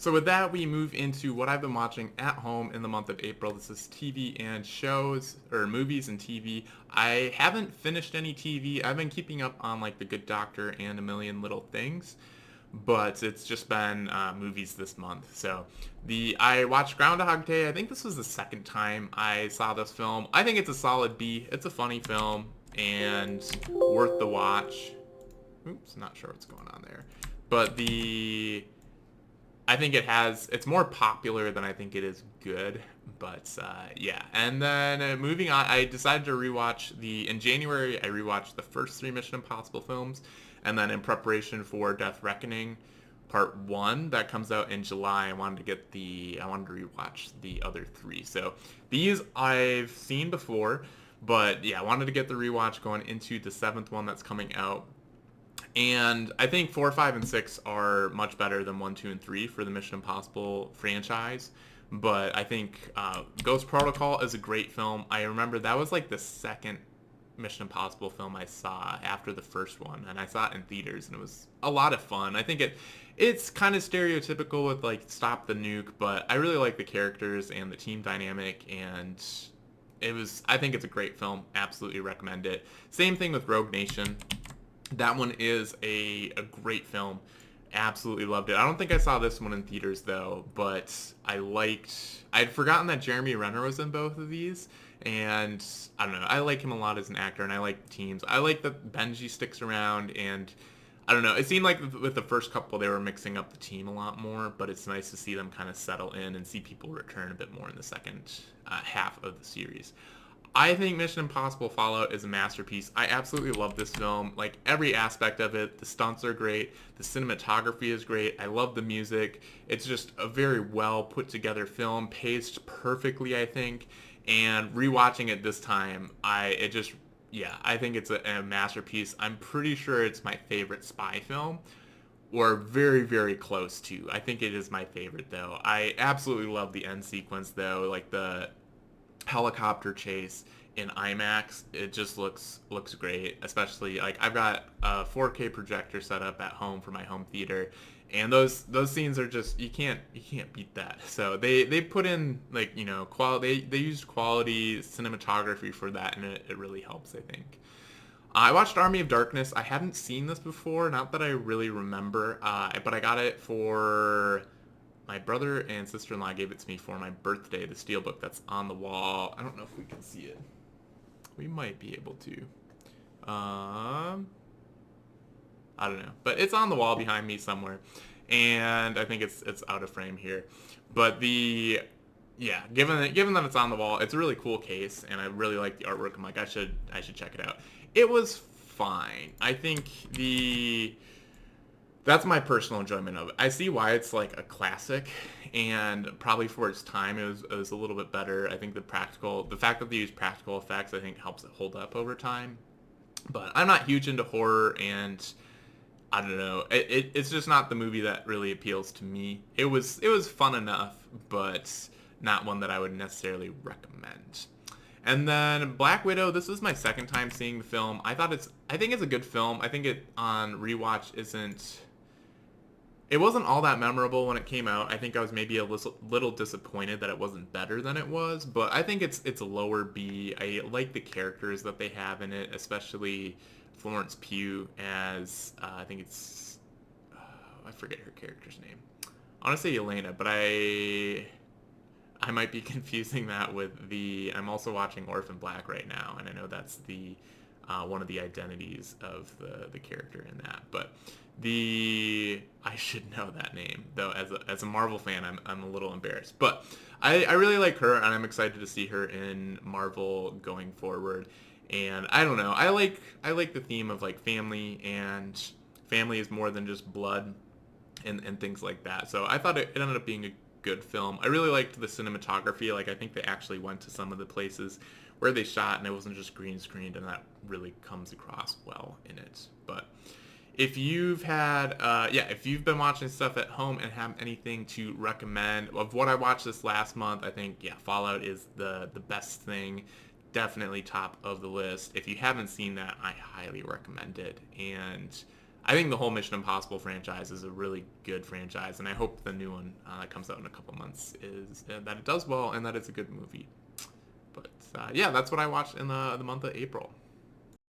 So with that, we move into what I've been watching at home in the month of April. This is TV and shows, or movies and TV. I haven't finished any TV. I've been keeping up on like The Good Doctor and A Million Little Things, but it's just been movies this month. So I watched Groundhog Day. I think this was the second time I saw this film. I think it's a solid B. It's a funny film and worth the watch. Oops, not sure what's going on there. But I think it's more popular than I think it is good. But yeah, and then moving on, I decided to rewatch in January, I rewatched the first three Mission Impossible films. And then in preparation for Death Reckoning Part 1 that comes out in July, I wanted to rewatch the other three. So these I've seen before, but yeah, I wanted to get the rewatch going into the seventh one that's coming out. And I think 4, 5, and 6 are much better than 1, 2, and 3 for the Mission Impossible franchise. But I think Ghost Protocol is a great film. I remember that was like the second Mission Impossible film I saw after the first one, and I saw it in theaters, and it was a lot of fun. I think it's kind of stereotypical with like Stop the Nuke, but I really like the characters and the team dynamic, and I think it's a great film. Absolutely recommend it. Same thing with Rogue Nation. That one is a great film. Absolutely loved it. I don't think I saw this one in theaters though, but I'd forgotten that Jeremy Renner was in both of these, and I don't know, I like him a lot as an actor, and I like the teams. I like that Benji sticks around, and I don't know, it seemed like with the first couple they were mixing up the team a lot more, but it's nice to see them kind of settle in and see people return a bit more in the second half of the series. I think Mission Impossible Fallout is a masterpiece. I absolutely love this film. Like, every aspect of it. The stunts are great. The cinematography is great. I love the music. It's just a very well put together film, paced perfectly, I think. And rewatching it this time, I think it's a masterpiece. I'm pretty sure it's my favorite spy film, or very, very close to. I think it is my favorite, though. I absolutely love the end sequence, though. Like, the helicopter chase in IMAX, it just looks great. Especially, like, I've got a 4K projector set up at home for my home theater, and those scenes are just, you can't beat that. So they put in, like, quality. They used quality cinematography for that, and it really helps, I think. I watched Army of Darkness. I hadn't seen this before, not that I really remember, but I got it for my brother and sister-in-law gave it to me for my birthday, the steelbook that's on the wall. I don't know if we can see it. We might be able to. I don't know. But it's on the wall behind me somewhere. And I think it's out of frame here. But given that it's on the wall, it's a really cool case, and I really like the artwork. I'm like, I should check it out. It was fine. I think that's my personal enjoyment of it. I see why it's like a classic, and probably for its time, it was a little bit better. I think the fact that they use practical effects, I think helps it hold up over time. But I'm not huge into horror, and I don't know. It's just not the movie that really appeals to me. It was fun enough, but not one that I would necessarily recommend. And then Black Widow, this is my second time seeing the film. I think it's a good film. I think it on rewatch it wasn't all that memorable when it came out. I think I was maybe a little disappointed that it wasn't better than it was, but I think it's a lower B. I like the characters that they have in it, especially Florence Pugh as, I think it's, I forget her character's name. I want to say Elena, but I might be confusing that with I'm also watching Orphan Black right now, and I know that's one of the identities of the character in that, but I should know that name though. As a Marvel fan, I'm a little embarrassed, but I really like her, and I'm excited to see her in Marvel going forward. And I don't know, I like the theme of like family, and family is more than just blood and things like that. So I thought it ended up being a good film. I really liked the cinematography. Like, I think they actually went to some of the places where they shot, and it wasn't just green screened, and that really comes across well in it. But if you've been watching stuff at home and have anything to recommend of what I watched this last month, I think, Fallout is the best thing. Definitely top of the list. If you haven't seen that, I highly recommend it. And I think the whole Mission Impossible franchise is a really good franchise, and I hope the new one that comes out in a couple months is that it does well and that it's a good movie. But yeah, that's what I watched in the month of April.